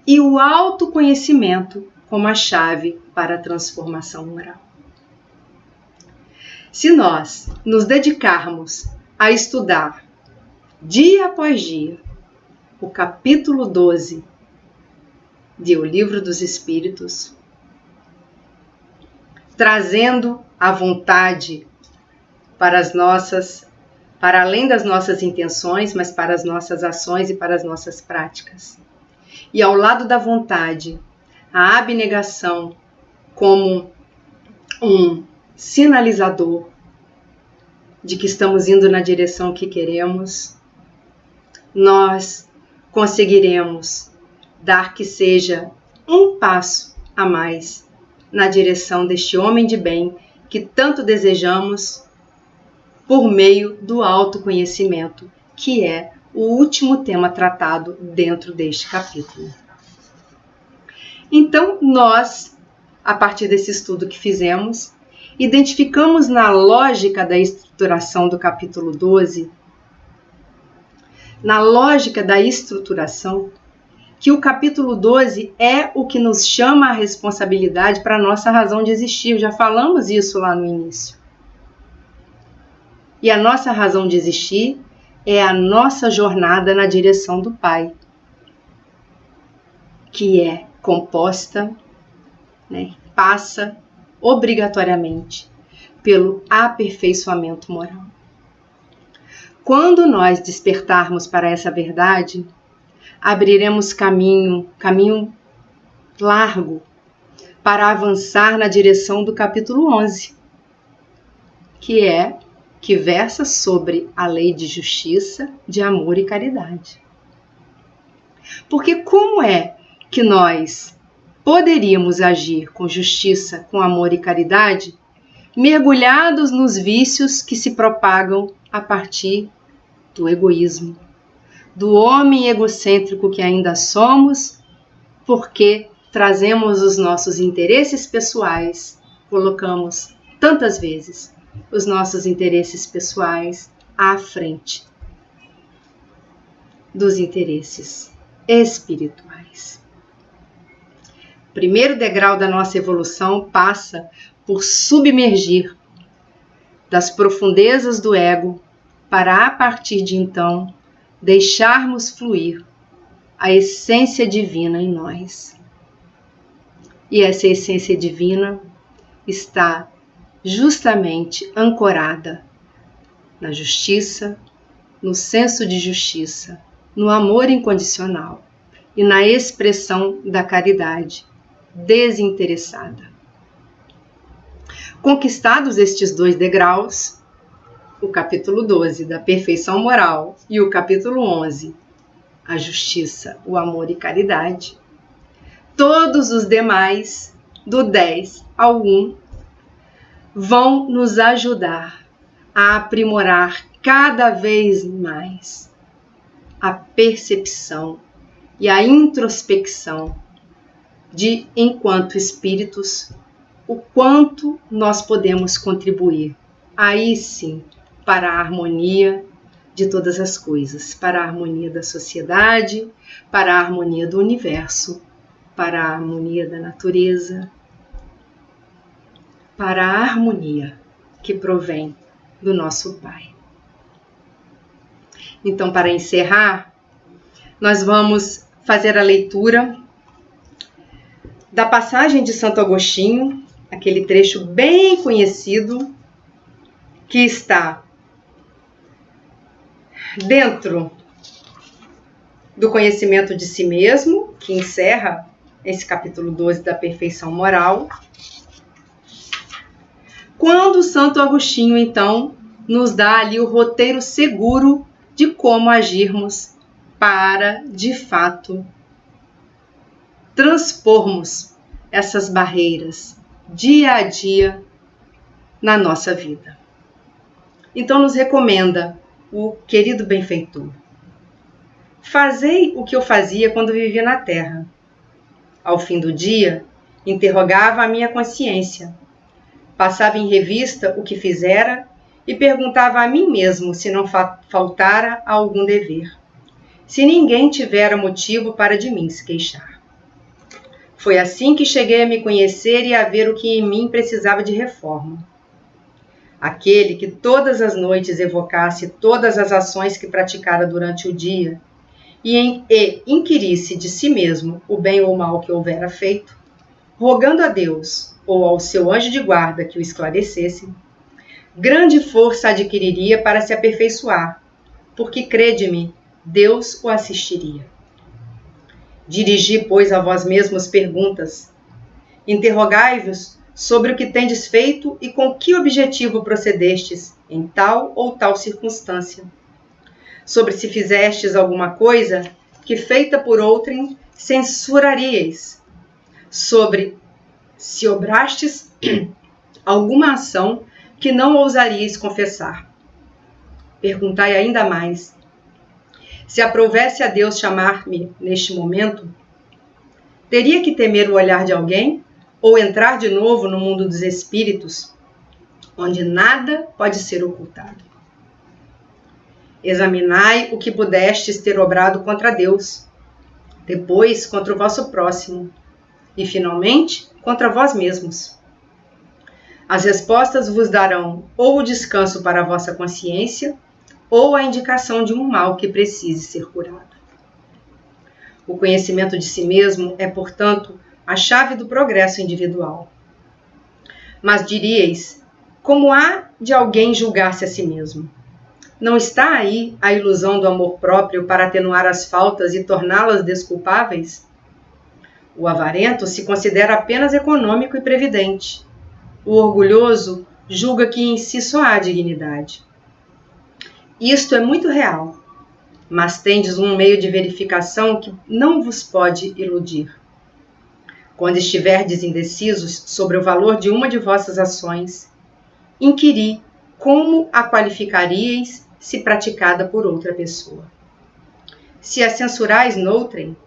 e o autoconhecimento como a chave para a transformação moral. Se nós nos dedicarmos a estudar dia após dia o capítulo 12 de O Livro dos Espíritos, trazendo a vontade para além das nossas intenções, mas para as nossas ações e para as nossas práticas. E ao lado da vontade, a abnegação como um sinalizador de que estamos indo na direção que queremos, nós conseguiremos dar que seja um passo a mais na direção deste homem de bem que tanto desejamos por meio do autoconhecimento, que é o último tema tratado dentro deste capítulo. Então, nós, a partir desse estudo que fizemos, identificamos na lógica da estruturação do capítulo 12, na lógica da estruturação, que o capítulo 12 é o que nos chama a responsabilidade para a nossa razão de existir. Já falamos isso lá no início. E a nossa razão de existir é a nossa jornada na direção do Pai, que é composta, passa obrigatoriamente pelo aperfeiçoamento moral. Quando nós despertarmos para essa verdade, abriremos caminho largo para avançar na direção do capítulo 11, que versa sobre a lei de justiça, de amor e caridade. Porque como é que nós poderíamos agir com justiça, com amor e caridade, mergulhados nos vícios que se propagam a partir do egoísmo, do homem egocêntrico que ainda somos, porque trazemos os nossos interesses pessoais, colocamos tantas vezes os nossos interesses pessoais à frente dos interesses espirituais. O primeiro degrau da nossa evolução passa por submergir das profundezas do ego para, a partir de então, deixarmos fluir a essência divina em nós. E essa essência divina está justamente ancorada na justiça, no senso de justiça, no amor incondicional e na expressão da caridade desinteressada. Conquistados estes 2 degraus, o capítulo 12 da perfeição moral e o capítulo 11, a justiça, o amor e caridade, todos os demais, do 10 ao 1, vão nos ajudar a aprimorar cada vez mais a percepção e a introspecção de, enquanto espíritos, o quanto nós podemos contribuir, aí sim, para a harmonia de todas as coisas, para a harmonia da sociedade, para a harmonia do universo, para a harmonia da natureza, para a harmonia que provém do nosso Pai. Então, para encerrar, nós vamos fazer a leitura da passagem de Santo Agostinho, aquele trecho bem conhecido, que está dentro do conhecimento de si mesmo, que encerra esse capítulo 12 da perfeição moral, quando Santo Agostinho, então, nos dá ali o roteiro seguro de como agirmos para, de fato, transpormos essas barreiras dia a dia na nossa vida. Então, nos recomenda o querido benfeitor: fazei o que eu fazia quando vivia na terra. Ao fim do dia, interrogava a minha consciência, passava em revista o que fizera e perguntava a mim mesmo se não faltara algum dever, se ninguém tivera motivo para de mim se queixar. Foi assim que cheguei a me conhecer e a ver o que em mim precisava de reforma. Aquele que todas as noites evocasse todas as ações que praticara durante o dia e inquirisse de si mesmo o bem ou o mal que houvera feito, rogando a Deus ou ao seu anjo de guarda que o esclarecesse, grande força adquiriria para se aperfeiçoar, porque, crede-me, Deus o assistiria. Dirigi, pois, a vós mesmos perguntas. Interrogai-vos sobre o que tendes feito e com que objetivo procedestes em tal ou tal circunstância. Sobre se fizestes alguma coisa que, feita por outrem, censuraríeis. Sobre se obrastes alguma ação que não ousaríeis confessar. Perguntai ainda mais: se aprovesse a Deus chamar-me neste momento, teria que temer o olhar de alguém ou entrar de novo no mundo dos espíritos, onde nada pode ser ocultado? Examinai o que pudestes ter obrado contra Deus, depois contra o vosso próximo e, finalmente, contra vós mesmos. As respostas vos darão ou o descanso para a vossa consciência ou a indicação de um mal que precise ser curado. O conhecimento de si mesmo é, portanto, a chave do progresso individual. Mas diríeis, como há de alguém julgar-se a si mesmo? Não está aí a ilusão do amor próprio para atenuar as faltas e torná-las desculpáveis? O avarento se considera apenas econômico e previdente. O orgulhoso julga que em si só há dignidade. Isto é muito real, mas tendes um meio de verificação que não vos pode iludir. Quando estiverdes indecisos sobre o valor de uma de vossas ações, inquiri como a qualificaríeis se praticada por outra pessoa. Se a censurais noutrem,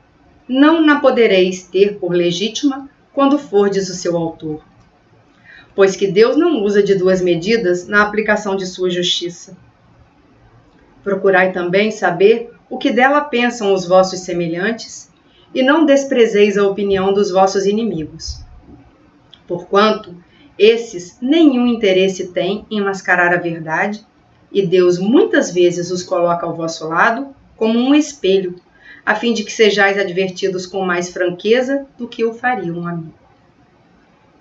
não na podereis ter por legítima quando fordes o seu autor, pois que Deus não usa de duas medidas na aplicação de sua justiça. Procurai também saber o que dela pensam os vossos semelhantes e não desprezeis a opinião dos vossos inimigos, porquanto esses nenhum interesse têm em mascarar a verdade e Deus muitas vezes os coloca ao vosso lado como um espelho, a fim de que sejais advertidos com mais franqueza do que o faria um amigo.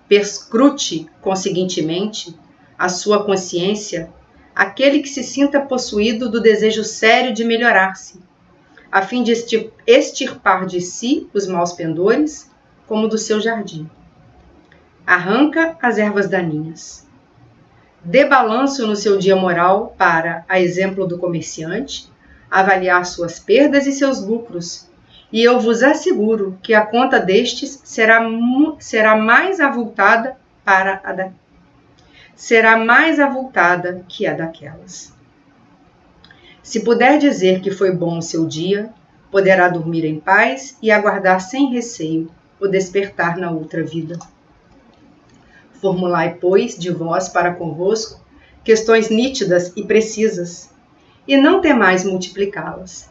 Perscrute, conseguintemente, a sua consciência aquele que se sinta possuído do desejo sério de melhorar-se, a fim de extirpar de si os maus pendores, como do seu jardim. Arranca as ervas daninhas. Dê balanço no seu dia moral para, a exemplo do comerciante, avaliar suas perdas e seus lucros, e eu vos asseguro que a conta destes será mais avultada que a daquelas. Se puder dizer que foi bom o seu dia, poderá dormir em paz e aguardar sem receio o despertar na outra vida. Formulai, pois, de vós para convosco questões nítidas e precisas, e não temais multiplicá-las.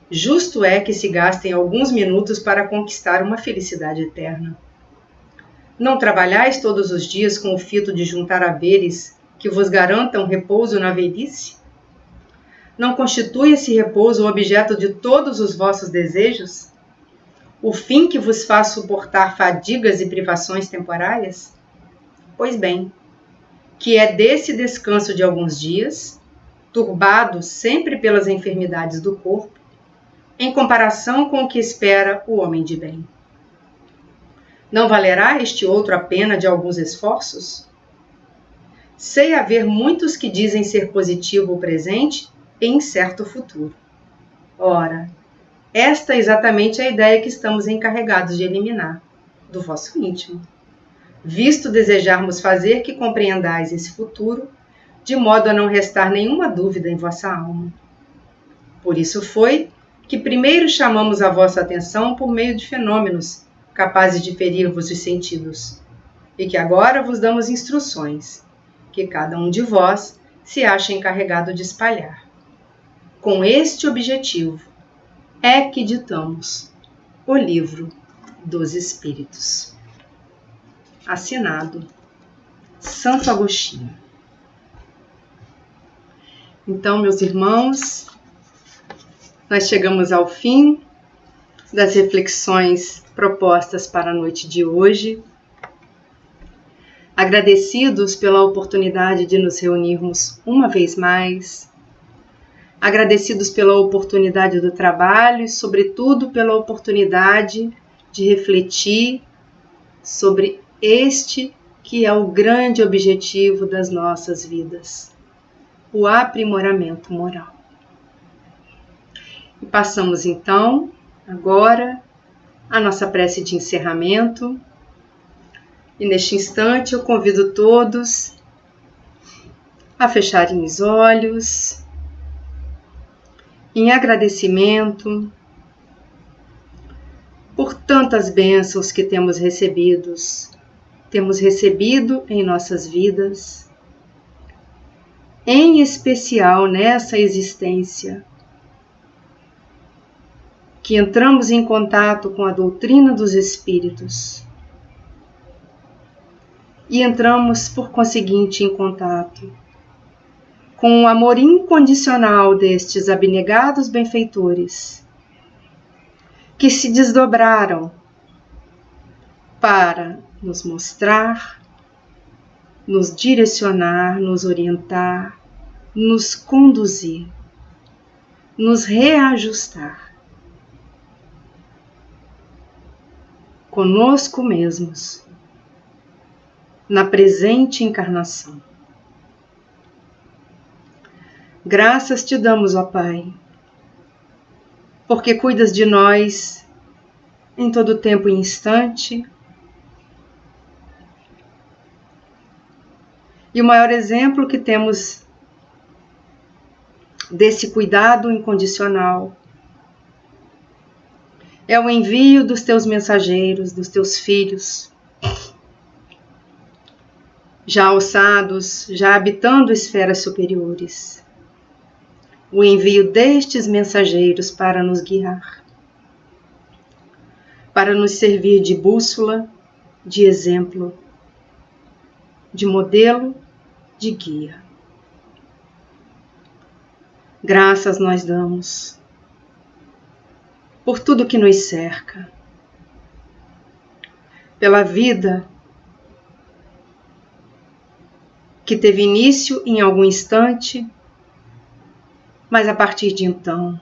Justo é que se gastem alguns minutos para conquistar uma felicidade eterna. Não trabalhais todos os dias com o fito de juntar haveres que vos garantam repouso na velhice? Não constitui esse repouso o objeto de todos os vossos desejos? O fim que vos faz suportar fadigas e privações temporárias? Pois bem, que é desse descanso de alguns dias, turbado sempre pelas enfermidades do corpo, em comparação com o que espera o homem de bem. Não valerá este outro a pena de alguns esforços? Sei haver muitos que dizem ser positivo o presente e incerto o futuro. Ora, esta é exatamente a ideia que estamos encarregados de eliminar do vosso íntimo, visto desejarmos fazer que compreendais esse futuro, de modo a não restar nenhuma dúvida em vossa alma. Por isso foi que primeiro chamamos a vossa atenção por meio de fenômenos capazes de ferir-vos os sentidos, e que agora vos damos instruções, que cada um de vós se acha encarregado de espalhar. Com este objetivo é que ditamos o Livro dos Espíritos. Assinado Santo Agostinho. Então, meus irmãos, nós chegamos ao fim das reflexões propostas para a noite de hoje. Agradecidos pela oportunidade de nos reunirmos uma vez mais, agradecidos pela oportunidade do trabalho e, sobretudo, pela oportunidade de refletir sobre este que é o grande objetivo das nossas vidas, o aprimoramento moral. E passamos então, agora, a nossa prece de encerramento. E neste instante eu convido todos a fecharem os olhos, em agradecimento por tantas bênçãos que temos recebido em nossas vidas, em especial nessa existência, que entramos em contato com a doutrina dos Espíritos e entramos, por conseguinte, em contato com o amor incondicional destes abnegados benfeitores, que se desdobraram para nos mostrar, nos direcionar, nos orientar, nos conduzir, nos reajustar conosco mesmos, na presente encarnação. Graças te damos, ó Pai, porque cuidas de nós em todo tempo e instante. E o maior exemplo que temos desse cuidado incondicional é o envio dos teus mensageiros, dos teus filhos, já alçados, já habitando esferas superiores. O envio destes mensageiros para nos guiar, para nos servir de bússola, de exemplo, de modelo, de guia. Graças nós damos por tudo que nos cerca, pela vida que teve início em algum instante, mas a partir de então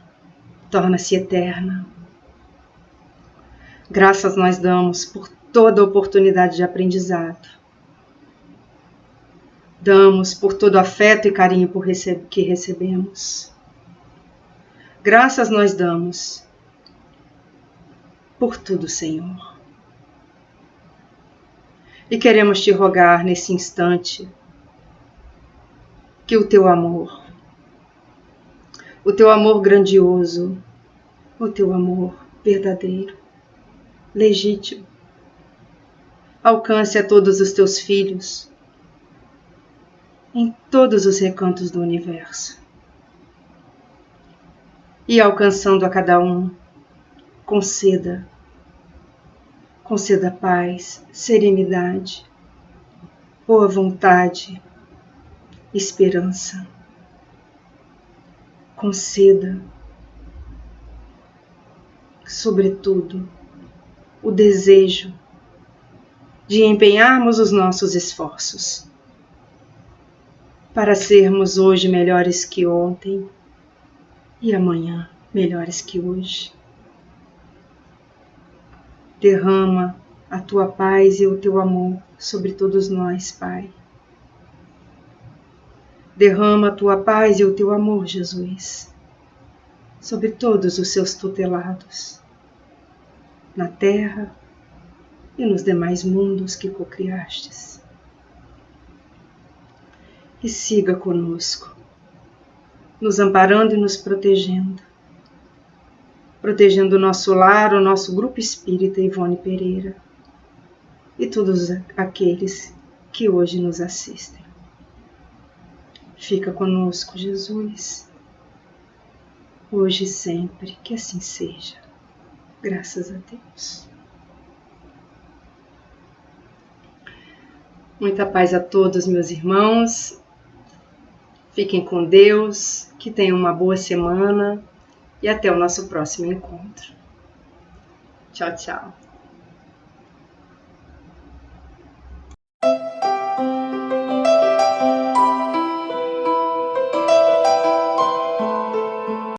torna-se eterna. Graças nós damos por toda oportunidade de aprendizado. Damos por todo afeto e carinho que recebemos. Graças nós damos por tudo, Senhor. E queremos te rogar nesse instante que o teu amor grandioso, o teu amor verdadeiro, legítimo, alcance a todos os teus filhos, em todos os recantos do universo. E alcançando a cada um, conceda paz, serenidade, boa vontade, esperança. conceda, sobretudo, o desejo de empenharmos os nossos esforços para sermos hoje melhores que ontem e amanhã melhores que hoje. Derrama a tua paz e o teu amor sobre todos nós, Pai. Derrama a tua paz e o teu amor, Jesus, sobre todos os seus tutelados, na terra e nos demais mundos que cocriastes. E siga conosco, nos amparando e nos protegendo o nosso lar, o nosso grupo espírita Ivone Pereira e todos aqueles que hoje nos assistem. Fica conosco, Jesus, hoje e sempre, que assim seja. Graças a Deus. Muita paz a todos, meus irmãos. Fiquem com Deus, que tenham uma boa semana e até o nosso próximo encontro. Tchau, tchau.